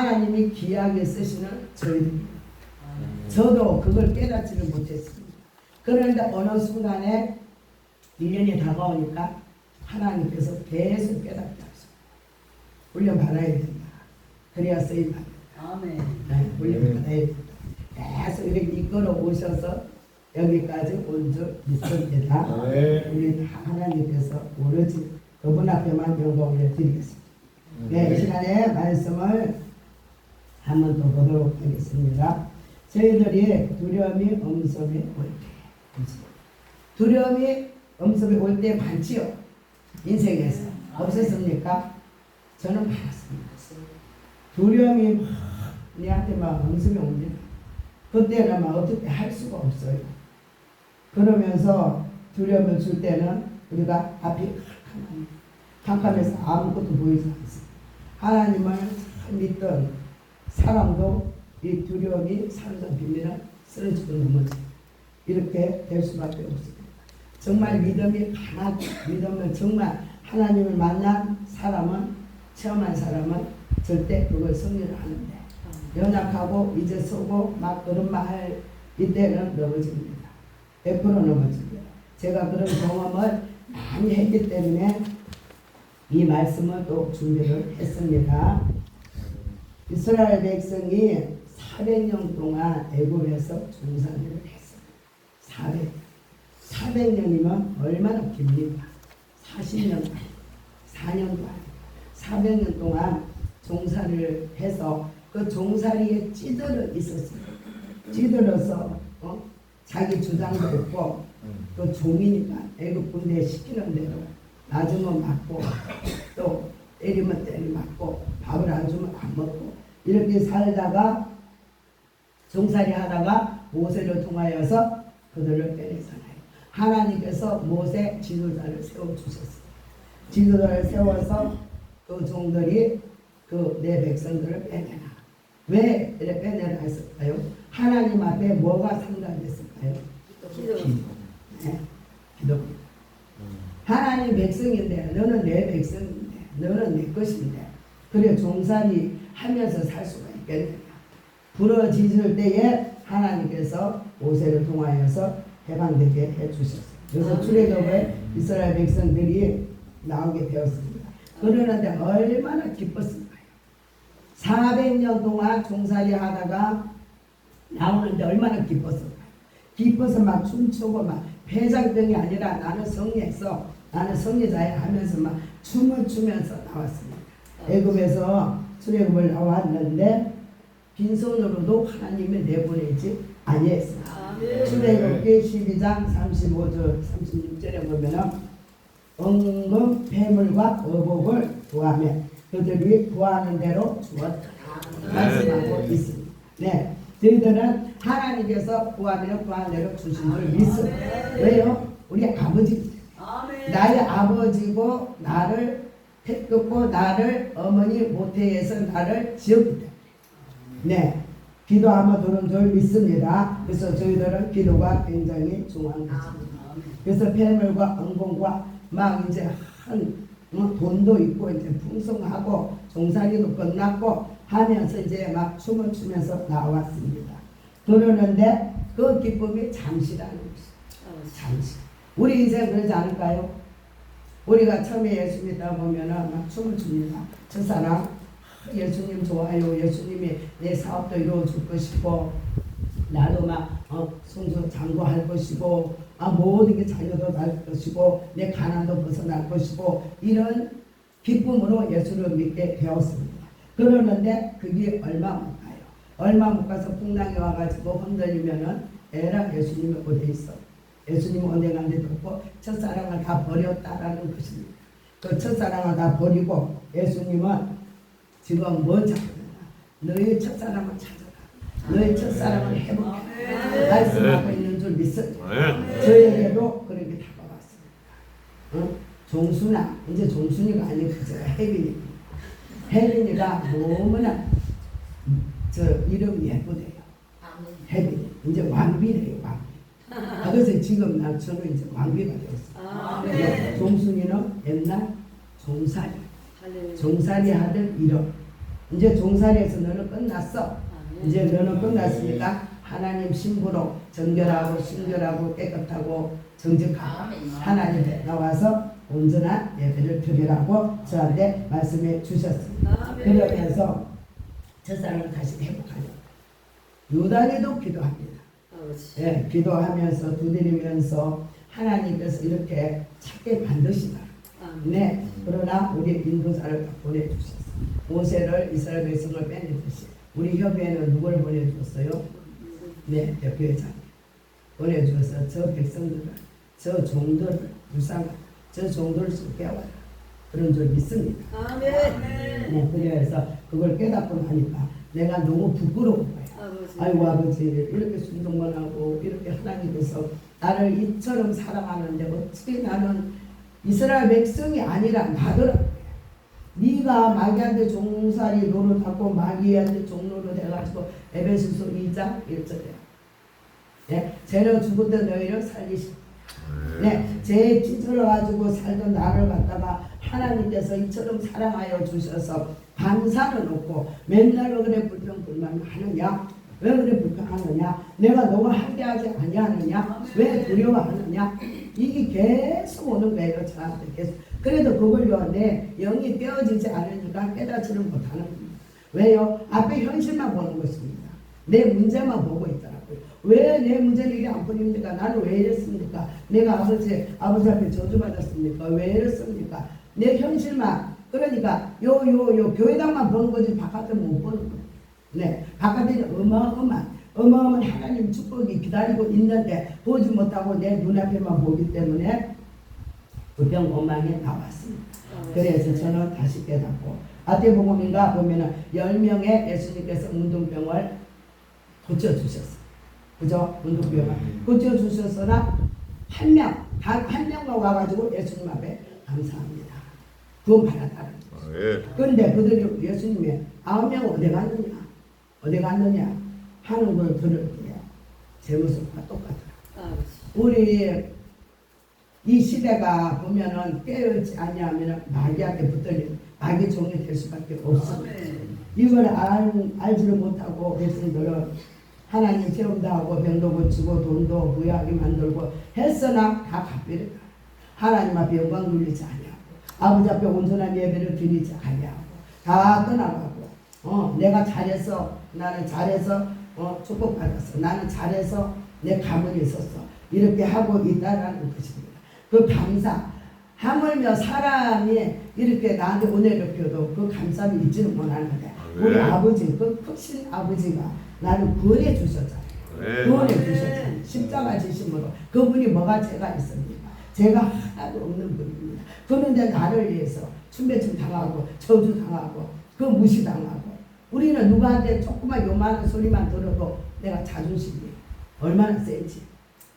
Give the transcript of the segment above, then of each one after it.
하나님이 귀하게 쓰시는 저희들입니다. 저도 그걸 깨닫지를 못했습니다. 그런데 어느 순간에 1년이 다가오니까 하나님께서 계속 깨닫게 하시고 훈련 받아야 된다. 그래야 쓰임 받는다. 아멘. 네, 훈련 받아야 된다. 계속 이렇게 이끌어 오셔서 여기까지 온 줄 믿습니다. 우리 하나님께서 오로지 그분 앞에만 영광을 드리겠습니다. 네, 이 시간에 말씀을 한 번 더 보도록 하겠습니다. 저희들이 두려움이 엄습에 올 때, 두려움이 엄습에 올 때 많지요. 인생에서 없었습니까? 저는 많았습니다. 두려움이 막 우리한테 막 엄습에 옵니다. 그때는 막 어떻게 할 수가 없어요. 그러면서 두려움을 줄 때는 우리가 앞이 캄캄해서 아무것도 보이지 않습니다. 하나님을 믿던 사람도 이 두려움이 사로잡히면 쓰러지고 넘어져 이렇게 될 수밖에 없습니다. 정말 믿음이 강하고 믿음을 정말 하나님을 만난 사람은 체험한 사람은 절대 그걸 승리를 하는데 연약하고 이제 서고 막 그런 말 이때는 넘어집니다. 100% 넘어집니다. 제가 그런 경험을 많이 했기 때문에 이 말씀을 또 준비를 했습니다. 이스라엘 백성이 400년 동안 애굽에서 종살이를 했어요. 400년이면 얼마나 깁니까? 40년 아니고 4년도 아니고 400년 동안 종살이를 해서 그 종살이에 찌들어 있었어요. 찌들어서 자기 주장도 없고 또 종이니까 애굽 군대에 시키는 대로 낮으면 맞고 또 때리면 때리 맞고 밥을 안 주면 안 먹고 이렇게 살다가 종살이 하다가 모세를 통하여서 그들을 빼내잖아요. 하나님께서 모세 지도자를 세워주셨어요. 지도자를 세워서 그 종들이 그 내 백성들을 빼내라. 왜 이렇게 빼내라 했을까요? 하나님 앞에 뭐가 상달됐을까요? 기도. 네, 기도. 하나님 백성인데 너는 내 백성인데 너는 내 것인데 그래 종살이 하면서 살 수가 있겠느냐. 부러지질 때에 하나님께서 모세를 통하여서 해방되게 해주셨어요. 그래서 출애굽에 이스라엘 백성들이 나오게 되었습니다. 그러는데 얼마나 기뻤을까요? 400년 동안 종살이 하다가 나오는데 얼마나 기뻤을까요? 기뻐서 막 춤추고 막 패장병이 아니라 나는 성리했어, 나는 성리자야 하면서 막 춤을 추면서 나왔습니다. 애굽에서 출애굽을 나왔는데 빈손으로도 하나님이 내보내지 아니했습니다. 출애굽기 12장 35절 36절에 보면은 은금 폐물과 어복을 구하며 그들이 구하는 대로 주었다 말씀하고 있습니다. 네, 저희들은 하나님께서 구하면 구하는 대로 주신 줄 믿습니다. 왜요? 우리 아버지, 나의 아버지고 나를 택했고 나를 어머니 모태에서 나를 지었기 때문에 네, 기도하면 도는 줄 믿습니다. 그래서 저희들은 기도가 굉장히 중요한 것입니다. 그래서 폐물과 은공과 막 이제 한 돈도 있고 이제 풍성하고 종살이도 끝났고 하면서 이제 막 춤을 추면서 나왔습니다. 그러는데 그 기쁨이 잠시라는 것이죠. 잠시. 우리 인생 그러지 않을까요? 우리가 처음에 예수 믿다 보면은 막 춤을 춥니다. 첫사랑 예수님 좋아요. 예수님이 내 사업도 이루어줄 것이고 나도 막 성수 장구할 것이고 모든 게 자녀도 날 것이고 내 가난도 벗어날 것이고 이런 기쁨으로 예수를 믿게 되었습니다. 그러는데 그게 얼마 못 가요. 얼마 못 가서 풍랑이 와가지고 흔들리면은 에라 예수님이 어디 있어? 예수님은 어디 간 데도 없고 첫사랑을 다 버렸다라는 것입니다. 그 첫사랑을 다 버리고 예수님은 지금 뭐 찾느냐? 너의 첫사랑을 찾아라. 너의 첫사랑을 회복해라. 말씀하고 있는 줄 믿습니다. 저에게도 그렇게 다가왔습니다. 종순아, 이제 종순이가 아니고 제가 혜빈이. 혜빈이가 너무나 저 이름이 예쁘대요. 혜빈이. 이제 왕비래요, 왕비. 그래서 지금 저는 이제 왕비가 되었어요. 종순이는 옛날 종살이. 종살이 하던 이름. 이제 종살이에서 너는 끝났어. 이제 너는 끝났으니까 하나님 신부로 정결하고 신결하고 깨끗하고 정직하고 하나님께 나와서 온전한 예배를 드리라고 저한테 말씀해 주셨습니다. 그러면서 저 사람을 다시 회복하려고 요단이도 기도합니다. 예, 기도하면서 두드리면서 하나님께서 이렇게 찾게 만드시다. 네, 그러나 우리 인도자를 다 보내주셨어요. 모세를 이스라엘 백성을 빼내듯이 우리 협회에는 누구를 보내주었어요? 네, 대표회장 보내주어서 저 백성들을, 저 종들을 불쌍하다, 저 종들을 속여와라 그런 줄 믿습니다. 네, 그래서 그걸 깨닫고 나니까 내가 너무 부끄러운 거야. 아이고 아버지 이렇게 순종만 하고 이렇게 하나님께서 나를 이처럼 사랑하는데 어떻게 나는 이스라엘 백성이 아니라 나더라고요. 네가 마귀한테 종살이 노릇하고 마귀한테 종노릇 해가지고 에베소서 2장 1절에 네, 죄로 죽었던 너희를 살리시고 네, 죄에 찢어져가지고 살던 나를 갖다가 하나님께서 이처럼 사랑하여 주셔서 감사는 없고 맨날 왜 그래 불평불만하느냐, 왜 그래 불평하느냐, 내가 너가 함께하지 아니하느냐, 왜 두려워하느냐, 이게 계속 오는 거예요. 저한테 계속. 그래도 그걸요 내 영이 깨어지지 않으니까 깨닫지를 못하는 겁니다. 왜요? 앞에 현실만 보는 것입니다. 내 문제만 보고 있더라고요. 왜 내 문제는 이게 안 풀립니까? 나는 왜 이랬습니까? 내가 아버지 앞에 저주받았습니까? 왜 이랬습니까? 내 현실만, 그러니까 요 교회당만 보는 거지 바깥을 못 보는 거예요. 네, 바깥에는 어마어마한 하나님 축복이 기다리고 있는데 보지 못하고 내 눈앞에만 보기 때문에 불평 원망에 나왔습니다. 그래서 저는 다시 깨닫고 마태복음인가 보면은 10명의 예수님께서 문둥병을 고쳐주셨어요. 그죠? 문둥병을 고쳐주셨으나 한 명만 와가지고 예수님 앞에 감사합니다. 구원 받았다는 거죠. 그런데 그들이 예수님이 9명 어디 갔느냐 하는 걸 들을 때 제 모습과 똑같더라. 우리 이 시대가 보면은 깨어있지 아니하면 마귀한테 붙들린 마귀 종이 될 수밖에 없습니다. 이걸 알지를 못하고 백성들은 하나님 체험도 하고 병도 고치고 돈도 부유하게 만들고 했으나 다 갚이를 하나님 앞에 영광 돌리지 아니하고 아버지 앞에 온전한 예배를 드리지 아니하고 다 떠나가고 내가 잘해서 나는 잘해서 축복받았어. 나는 잘해서 내 가문이 있었어. 이렇게 하고 있다라는 것입니다. 그 감사, 하물며 사람이 이렇게 나한테 은혜를 베풀어도 그 감사함이 있지는 못하는데 우리 아버지, 그 크신 아버지가 나를 구원해 주셨잖아요. 구원해 주셨잖아요. 십자가 지심으로. 그분이 뭐가 죄가 있습니까? 죄가 하나도 없는 분입니다. 그런데 나를 위해서 춘배춤 당하고 저주 당하고 그 무시당하고 우리는 누구한테 조그만 요만한 소리만 들어도 내가 자존심이 얼마나 센지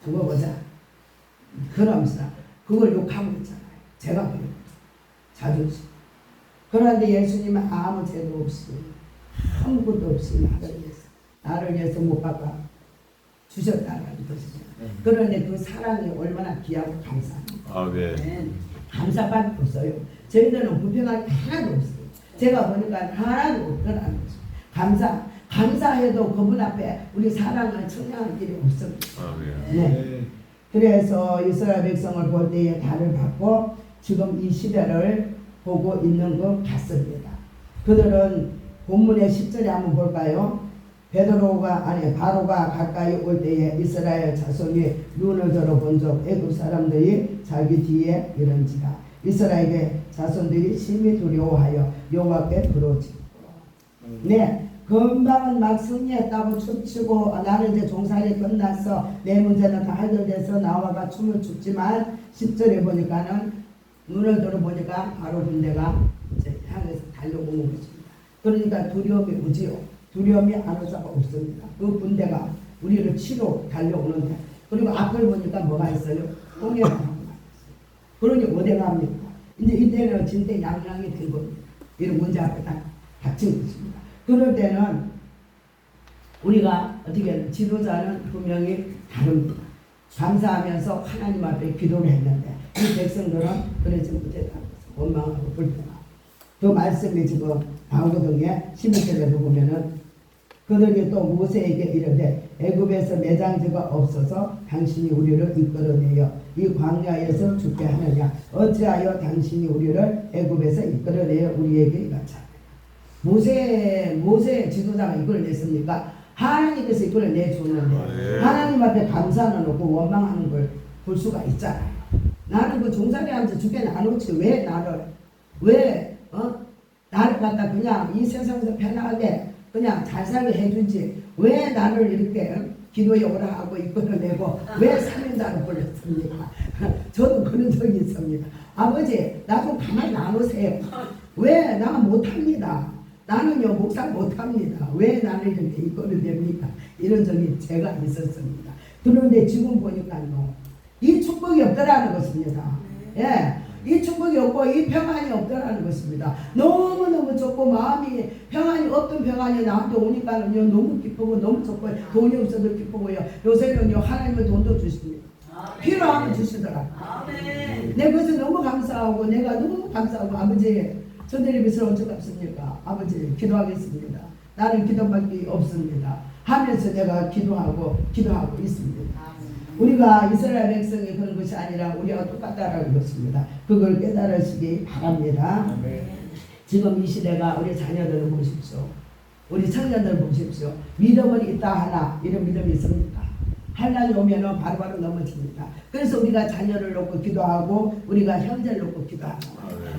두고 보자. 그러면서 그걸 욕하고 있잖아요. 제가 그래요. 자존심. 그런데 예수님은 아무 죄도 없이 아무것도 없이 나를 위해서 못 박아 주셨다는 것입니다. 그런데 그 사랑이 얼마나 귀하고 감사합니다. 네. 감사밖에 없어요. 저희들은 불평할 게 하나도 없어요. 제가 보니까 하나도 없더라는 거죠. 감사해도 그분 앞에 우리 사랑을 청량할 일이 없습니다. 네. 그래서 이스라엘 백성을 볼 때에 달을 받고 지금 이 시대를 보고 있는 것 같습니다. 그들은 본문의 10절에 한번 볼까요? 바로가 가까이 올 때에 이스라엘 자손이 눈을 들어 본 적 애굽 사람들이 자기 뒤에 이른지라. 이스라엘의 자손들이 심히 두려워하여 여호와께 부르짖고. 네, 금방은 막 승리했다고 춤추고 나는 이제 종살이 끝났어. 내 문제는 다 해결돼서 나와가 춤을 췄지만 10절에 보니까는 눈을 들어보니까 바로 군대가 이제 향해서 달려오는 것입니다. 그러니까 두려움이 오지요. 두려움이 안 올 수가 없습니다. 그 군대가 우리를 치러 달려오는데 그리고 앞을 보니까 뭐가 있어요? 똥이라고 하고 있어요. 그러니 어디 갑니까? 이제 이때는 진짜 양양이 된 겁니다. 이런 문제 앞에 다 닥친 것입니다. 그럴 때는 우리가 어떻게 지도자는 분명히 다릅니다. 감사하면서 하나님 앞에 기도를 했는데 이 백성들은 그러지 못했다는 것을 원망하고 불평하고 그 말씀이 지금 나오거든요. 11절에도 보면은 그들이 또 모세에게 이르되 애굽에서 매장지가 없어서 당신이 우리를 이끌어내어 이 광야에서 죽게 하느냐 어찌하여 당신이 우리를 애굽에서 이끌어내어 우리에게 이같이 모세 지도자가 이끌어냈습니까? 하나님께서 이끌어내줬는데 하나님 앞에 감사는 없고 원망하는 걸 볼 수가 있잖아요. 나는 그 종살이 하면서 죽게 놔놓지 왜 나를 나를 갖다 그냥 이 세상에서 편하게 그냥 잘 살게 해주지 왜 나를 이렇게 기도에 오라 하고 이끌어내고 왜 살인자로 불렀습니까? 저도 그런 적이 있습니다. 아버지 나 좀 가만히 놔놓으세요. 왜 나 못합니다. 나는요 목사 못합니다. 왜 나를 이렇게 이끌어냅니까? 이런 적이 제가 있었습니다. 그런데 지금 보니까요 이 축복이 없더라는 것입니다. 예. 이 축복이 없고 이 평안이 없더라는 것입니다. 너무너무 좋고 마음이 평안이 없던 평안이 나한테 오니까는요 너무 기쁘고 너무 좋고 돈이 없어도 기쁘고요. 요새는요 하나님은 돈도 주십니다. 필요하면 주시더라. 내 것을 너무 감사하고 내가 너무 감사하고 아버지 저들의 빚을 어찌 갚습니까? 아버지 기도하겠습니다. 나는 기도밖에 없습니다. 하면서 내가 기도하고 있습니다. 우리가 이스라엘 백성이 그런 것이 아니라 우리와 똑같다라는 것입니다. 그걸 깨달으시기 바랍니다. 지금 이 시대가 우리 자녀들을 보십시오. 우리 청년들 보십시오. 믿음은 있다 하나 이런 믿음이 있습니까? 한란이 오면은 바로바로 넘어집니다. 그래서 우리가 자녀를 놓고 기도하고 우리가 형제를 놓고 기도하고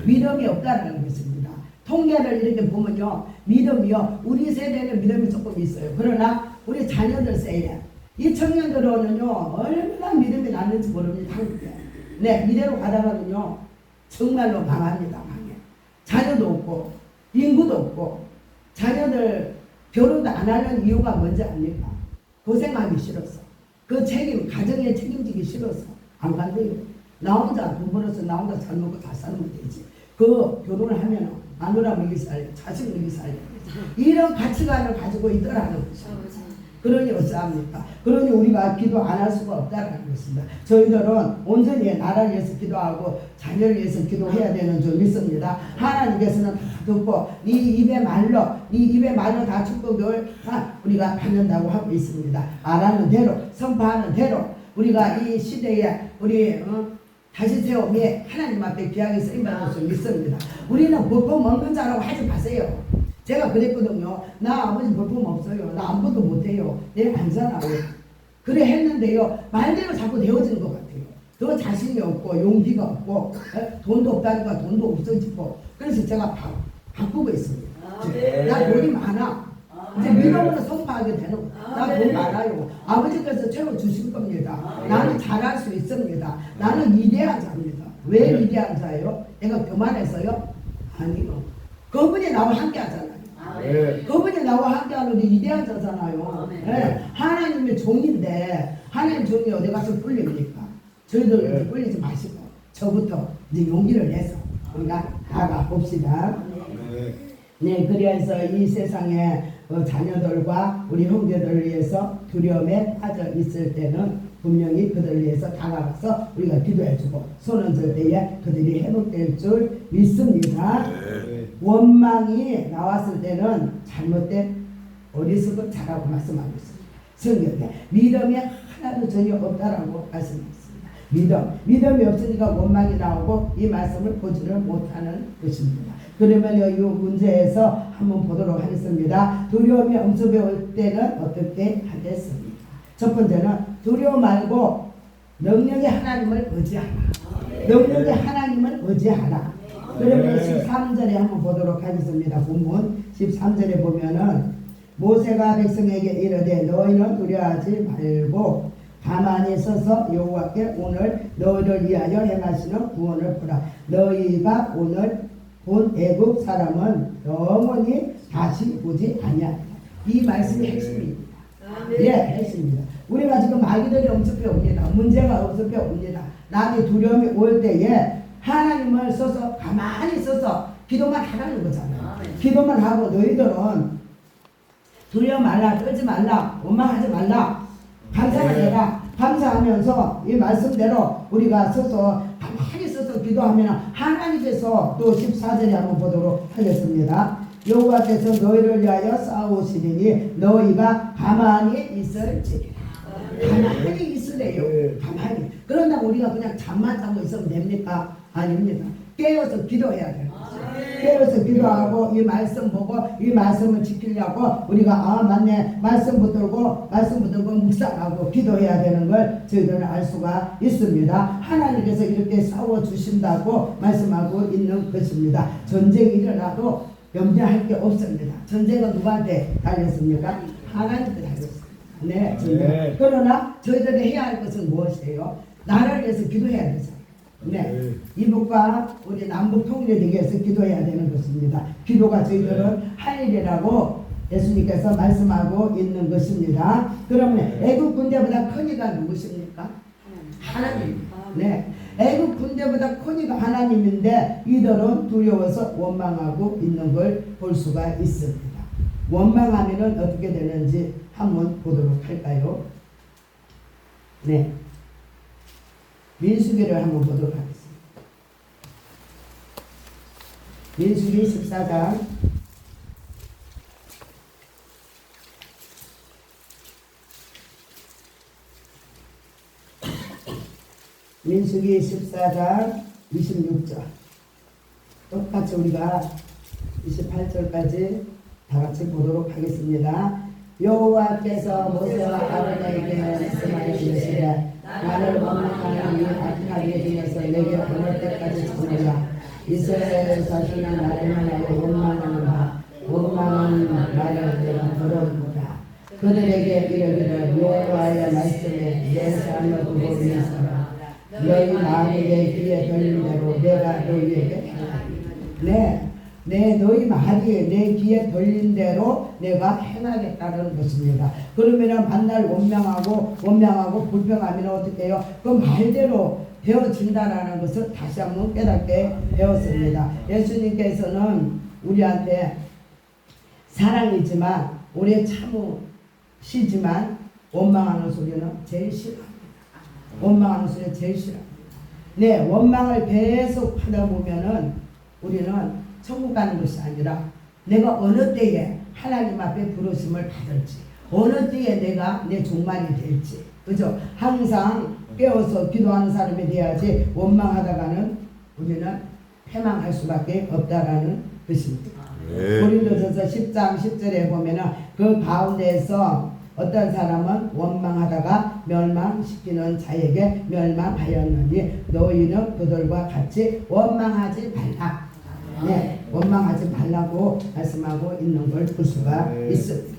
믿음이 없다라는 것입니다. 통계를 이렇게 보면요 믿음이요 우리 세대는 믿음이 조금 있어요. 그러나 우리 자녀들 세대 이 청년들은요 얼마나 믿음이 났는지 모릅니다. 네 이대로 가다가는요 정말로 망합니다. 망해. 자녀도 없고 인구도 없고 자녀들 결혼도 안 하는 이유가 뭔지 압니까? 고생하기 싫어서 그 책임 가정에 책임지기 싫어서 안 간대요. 나 혼자 돈 벌어서 나 혼자 잘 먹고 잘 살면 되지. 그 결혼을 하면 마누라 먹이 살려 자식 먹이 살려 이런 가치관을 가지고 있더라는 거죠. 그러니 어찌합니까? 그러니 우리가 기도 안 할 수가 없다는 것입니다. 저희들은 온전히 나라를 위해서 기도하고 자녀를 위해서 기도해야 되는 줄 믿습니다. 하나님께서는 다 듣고 네 입의 말로 다 축복을 다 우리가 받는다고 하고 있습니다. 말하는 대로 선포하는 대로 우리가 이 시대에 우리 다시 세움이 하나님 앞에 귀하게 쓰임받을 수 있습니다. 우리는 볼품 없는 자라고 하지 마세요. 제가 그랬거든요. 나 아버지 볼품 없어요. 나 아무것도 못해요. 내가 알잖아요. 그래 했는데요. 말대로 자꾸 되어지는 것 같아요. 더 자신이 없고 용기가 없고 돈도 없다니까 돈도 없어지고 그래서 제가 바꾸고 있습니다. 나 돈이 많아. 이제 믿음으로 선포하게 되는 거예요. 나 돈 많아요. 아버지께서 채워주실 겁니다. 나는 잘할 수 있습니다. 나는 위대한 자입니다. 왜 위대한 자예요? 내가 교만해서요? 아니요. 그분이 나와 함께 하잖아요. 그분이 나와 함께 하는데 위대한 자잖아요. 네. 하나님의 종인데 하나님 종이 어디 가서 꿀립니까? 저희들 이렇게 꿀리지 마시고 저부터 이제 용기를 내서 우리가 나가 봅시다. 네, 그래서 이 세상에 자녀들과 우리 형제들을 위해서 두려움에 빠져 있을 때는 분명히 그들을 위해서 다가가서 우리가 기도해주고 손을 때에 그들이 회복될 줄 믿습니다. 원망이 나왔을 때는 잘못된 어리석은 자라고 말씀하고 있습니다. 성경에 믿음이 하나도 전혀 없다라고 말씀했습니다. 믿음이 없으니까 원망이 나오고 이 말씀을 보지를 못하는 것입니다. 그러면 이 문제에서 한번 보도록 하겠습니다. 두려움이 엄습해 올 때는 어떻게 하겠습니까? 첫 번째는 두려워 말고 능력의 하나님을 의지하라. 능력의 하나님을 의지하라. 그러면 13절에 한번 보도록 하겠습니다. 본문 13절에 보면은 모세가 백성에게 이르되 너희는 두려워하지 말고 가만히 서서 여호와께 오늘 너희를 위하여 행하시는 구원을 보라. 너희가 오늘 본 애굽 사람은 영원히 다시 보지 아니하리라. 이 말씀이 핵심입니다. 예, 핵심입니다. 우리가 지금 마귀들이 엄습해 옵니다. 문제가 엄습해 옵니다. 나한테 두려움이 올 때에 하나님을 써서 가만히 써서 기도만 하라는 거잖아요. 기도만 하고 너희들은 두려워 말라, 떨지 말라, 원망하지 말라, 감사해라. 감사하면서 이 말씀대로 우리가 써서 가만히 써서 기도하면 하나님께서 또 14절에 한번 보도록 하겠습니다. 여호와께서 너희를 위하여 싸우시리니 너희가 가만히 있을지니라. 가만히 있으래요. 가만히. 그런다 우리가 그냥 잠만 자고 있으면 됩니까? 아닙니다. 깨어서 기도해야 돼요. 깨어서 기도하고 이 말씀 보고 이 말씀을 지키려고 우리가 아 맞네 말씀 붙들고 묵상하고 기도해야 되는 걸 저희들은 알 수가 있습니다. 하나님께서 이렇게 싸워주신다고 말씀하고 있는 것입니다. 전쟁이 일어나도 염려할 게 없습니다. 전쟁은 누구한테 달렸습니까? 하나님께 달렸습니다. 네, 네. 그러나 저희들이 해야 할 것은 무엇이에요? 나라를 위해서 기도해야 되죠. 네, 이북과 우리 남북 통일에 대해서 기도해야 되는 것입니다. 기도가 저희들은 할 일이라고 예수님께서 말씀하고 있는 것입니다. 그러면 애국 군대보다 큰 이가 누구십니까? 하나님. 네, 애국 군대보다 큰 이가 하나님인데 이들은 두려워서 원망하고 있는 걸 볼 수가 있습니다. 원망하면은 어떻게 되는지 한번 보도록 할까요? 네. 민수기를 한번 보도록 하겠습니다. 민수기 14장 민수기 14장 26절 똑같이 우리가 28절까지 다 같이 보도록 하겠습니다. 여호와께서 모세와 아론에게 말씀하시되 나를 원망하는 이 악하게 되어서 내게 보낼 때까지 참으라. 이스라엘 자손은 나를 향하여 원망하는가 원망하는 말을 내가 들어보라. 그들에게 이르기를 여호와의 말씀에 내 삶을 두고 위해서라. 너희 마음에게 귀에 들린 대로 내가 너희에게 행하리. 네, 너희 말이 내 귀에 들린 대로 내가 행하겠다는 것입니다. 그러면 만날 원망하고 불평하면 어떻게 해요? 그 말대로 되어진다라는 것을 다시 한번 깨닫게 되었습니다. 예수님께서는 우리한테 사랑이지만 오래 참으시지만 원망하는 소리는 제일 싫어합니다. 원망하는 소리 제일 싫어합니다. 네, 원망을 계속 하다 보면은 우리는 천국 가는 것이 아니라 내가 어느 때에 하나님 앞에 부르심을 받을지 어느 때에 내가 내 종말이 될지 그죠? 항상 깨어서 기도하는 사람이 돼야지 원망하다가는 우리는 패망할 수밖에 없다라는 것입니다. 고린도전서 10장 10절에 보면은 그 가운데에서 어떤 사람은 원망하다가 멸망시키는 자에게 멸망하였느니 너희는 그들과 같이 원망하지 말라. 네, 원망하지 말라고 말씀하고 있는 걸 볼 수가 있습니다.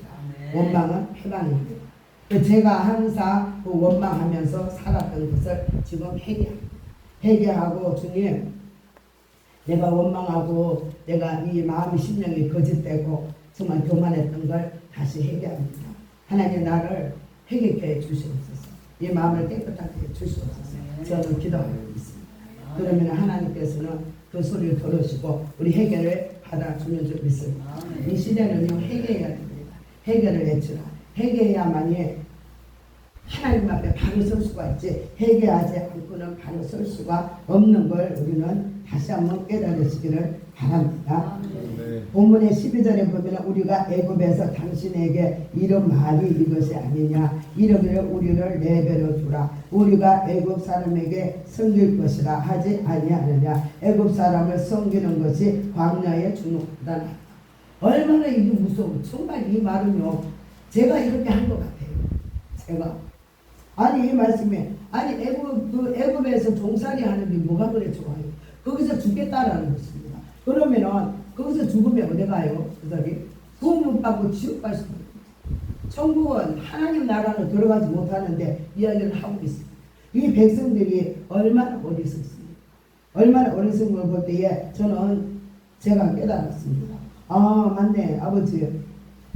원망은 패망입니다. 제가 항상 그 원망하면서 살았던 것을 지금 회개하고 주님 내가 원망하고 내가 이 마음의 심령이 거짓되고 정말 교만했던 걸 다시 회개합니다. 하나님 나를 회개케 해 주시옵소서. 이 마음을 깨끗하게 해 주시옵소서. 저는 기도하고 있습니다. 그러면 하나님께서는 그 소리를 들으시고 우리 회개를 받아주는 줄 믿습니다. 이 시대는요 회개해야 됩니다. 회개를 해주라. 회개해야만이 하나님 앞에 바로 설 수가 있지 회개하지 않고는 바로 설 수가 없는 걸 우리는 다시 한번 깨달으시기를 바랍니다. 본문의 12절에 보면 우리가 애굽에서 당신에게 이런 말이 이것이 아니냐 이러기를 우리를 내버려 두라. 우리가 애굽 사람에게 섬길 것이라 하지 아니하느냐. 애굽 사람을 섬기는 것이 광야에 죽는다. 얼마나 이게 무서워. 정말 이 말은요 제가 이렇게 한 것 같아요. 제가 아니 이 말씀에 아니 애굽에서 종살이 하는 게 뭐가 그래 좋아요. 거기서 죽겠다라는 것입니다. 그러면은 거기서 죽으면 어디 가요? 그들이 구원 못 받고 지옥 갈 수도 있습니다. 천국은 하나님 나라로 들어가지 못하는데 이야기를 하고 있습니다. 이 백성들이 얼마나 어리석습니까? 얼마나 어리석은 걸 볼 때에 저는 제가 깨달았습니다. 아 맞네 아버지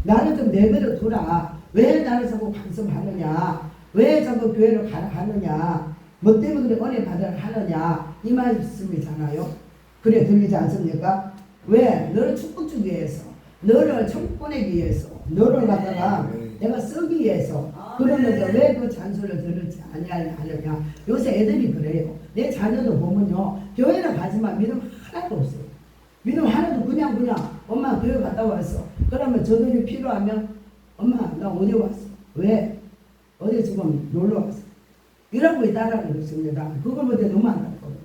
나를 좀 내버려 두라. 왜 나를 자꾸 방송하느냐 왜 자꾸 교회를 가라 하느냐 뭐 때문에 은혜 받으라 하느냐 이 말씀이잖아요. 그래 들리지 않습니까? 왜? 너를 축복주기 위해서 너를 천국 보내기 위해서 너를 갖다가 내가 쓰기 위해서 그러는데 왜 그 잔소리를 들을지 아니하느냐. 요새 애들이 그래요. 내 자녀도 보면요 교회를 가지만 믿음 하나도 없어요. 믿음 하나도 그냥 엄마 교회 갔다 갔다 왔어. 그러면 저들이 필요하면 엄마 나 어디 왔어? 왜? 어디 지금 놀러 왔어? 이러고 있다라는 것입니다. 그걸 볼 때 너무 안타까워요.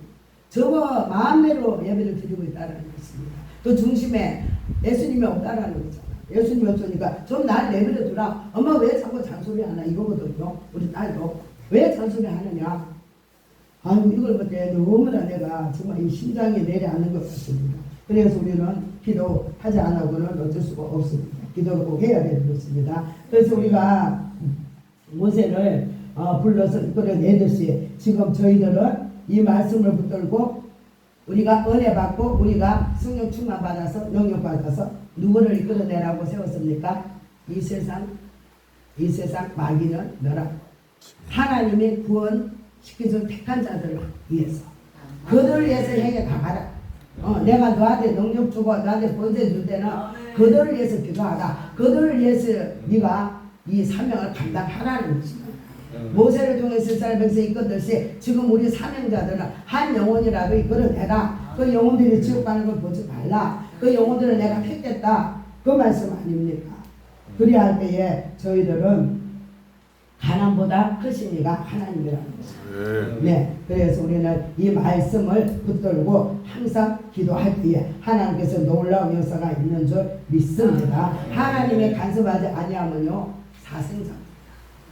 저거 마음대로 예배를 드리고 있다라는 것입니다. 또 중심에 예수님이 없다라는 거잖아. 예수님이 없으니까 좀 날 내버려 두라. 엄마 왜 자꾸 잔소리 하나 이거거든요. 우리 딸도 왜 잔소리 하느냐. 아유 이걸 볼 때 너무나 내가 정말 이 심장이 내려앉는 것 같습니다. 그래서 우리는 기도하지 않고는 어쩔 수가 없습니다. 기도를 꼭 해야 되는 것입니다. 그래서 우리가 모세를 불러서 이끌어내듯이 지금 저희들은 이 말씀을 붙들고 우리가 은혜 받고 우리가 성령 충만 받아서 능력 받아서 누구를 이끌어내라고 세웠습니까? 이 세상 마귀는 너라. 하나님이 구원시켜준 택한 자들을 위해서 그들을 위해서 행해 가봐라. 내가 너한테 능력 주고 너한테 번제 줄 때는 그들을 위해서 기도하라. 그들을 위해서 네가 이 사명을 감당하라는 것입니다. 모세를 통해서 이스라엘 백성이 이끌듯이 지금 우리 사명자들은 한 영혼이라도 이끌어내라. 그 영혼들이 지옥 가는 걸 보지 말라. 그 영혼들을 내가 택했다. 그 말씀 아닙니까? 그래야 할 때에 저희들은 가난보다 크신 이가 하나님이라는 것입니다. 네, 그래서 우리는 이 말씀을 붙들고 항상 기도할 때에 하나님께서 놀라운 역사가 있는 줄 믿습니다. 하나님의 간섭하지 아니하면요 사생자입니다.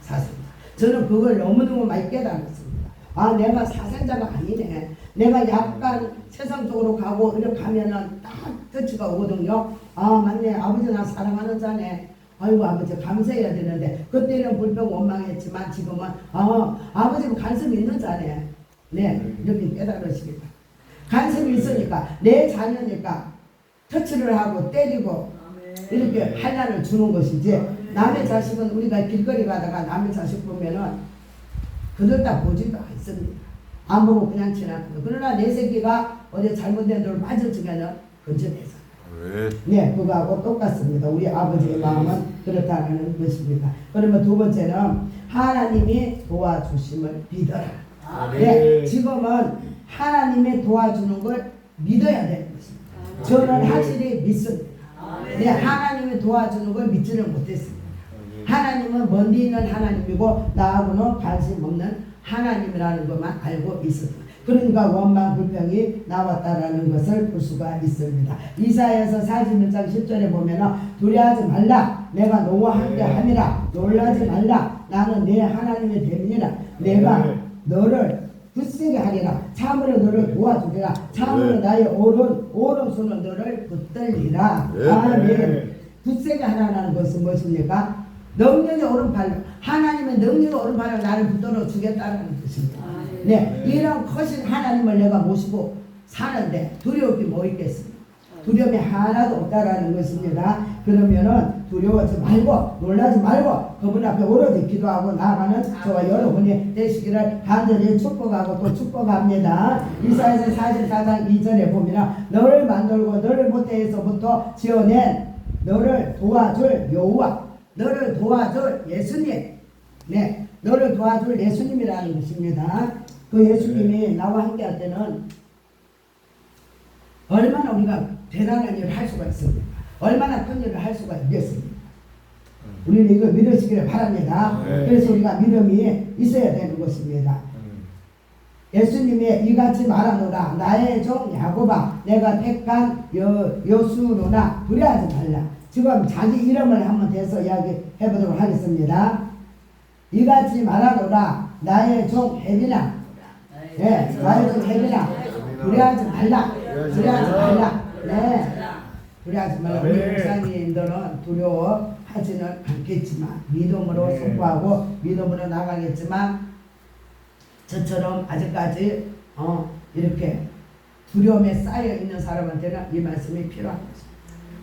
사생자. 저는 그걸 너무너무 많이 깨달았습니다. 아 내가 사생자가 아니네. 내가 약간 세상적으로 가고 이렇게 가면은 딱 터치가 오거든요. 아 맞네. 아버지 나 사랑하는 자네. 아이고 아버지 감사해야 되는데 그때는 불평 원망했지만 지금은 아버지는 간섭이 있는 자네. 네 이렇게 깨달으시겠다. 간섭이 있으니까 내 자녀니까 터치를 하고 때리고 이렇게 환난을 주는 것이지. 남의 자식은 우리가 길거리 가다가 남의 자식 보면은 그들 다 보지도 않습니다. 안 보고 그냥 지나가요. 그러나 내 새끼가 어디 잘못된 데로 빠져주면은 건져내잖아요. 네, 그거하고 똑같습니다. 우리 아버지의 마음은 그렇다는 것입니다. 그러면 두 번째는 하나님이 도와주심을 믿어라. 네, 지금은 하나님의 도와주는 걸 믿어야 되는 것입니다. 저는 확실히 믿습니다. 네, 하나님이 도와주는 걸 믿지는 못했습니다. 하나님은 먼데 있는 하나님이고 나하고는 관심 없는 하나님이라는 것만 알고 있습니다. 그러니까 원망 불평이 나왔다라는 것을 볼 수가 있습니다. 이사야서 41장 10절에 보면은 두려워하지 말라. 내가 너와 함께 함이라. 놀라지 말라. 나는 내 하나님의 대민이라. 내가 너를 굳세게 하리라. 참으로 너를 도와주리라. 참으로 나의 오른손은 너를 붙들리라. 아멘. 굳세게 하라는 것은 무엇입니까? 능력의 오른팔로 하나님의 능력의 오른팔로 나를 붙들어 주겠다는 것입니다. 네, 이런 크신 하나님을 내가 모시고 사는데 두려울 게 뭐 있겠습니까? 두려움이 하나도 없다라는 것입니다. 그러면은 두려워하지 말고 놀라지 말고 그분 앞에 오로지 기도하고 나아가는 저와 여러분이 되시기를 간절히 축복하고 또 축복합니다. 이사야서 44장 2절에 보면 너를 만들고 너를 모태에서부터 지어낸 너를 도와줄 여호와, 너를 도와줄 예수님, 네, 너를 도와줄 예수님이라는 것입니다. 그 예수님이 나와 함께 할 때는 얼마나 우리가 대단한 일을 할 수가 있습니까? 얼마나 큰 일을 할 수가 있겠습니까? 우리는 이걸 믿으시기를 바랍니다. 그래서 우리가 믿음이 있어야 되는 것입니다. 예수님이 이같이 말하노라. 나의 종 야곱아, 내가 택한 여수로나 두려워하지 말라. 지금 자기 이름을 한번 대서 이야기해 보도록 하겠습니다. 이같이 말하노라. 나의 종 혜빈아, 네, 나의 종 혜빈아, 두려워하지 말라. 두려워하지 말라. 네, 두려워하지 말라. 우리 목사님들은 두려워하지는 않겠지만 믿음으로 선포하고 믿음으로 나가겠지만 저처럼 아직까지 이렇게 두려움에 쌓여 있는 사람한테는 이 말씀이 필요한 것입니다.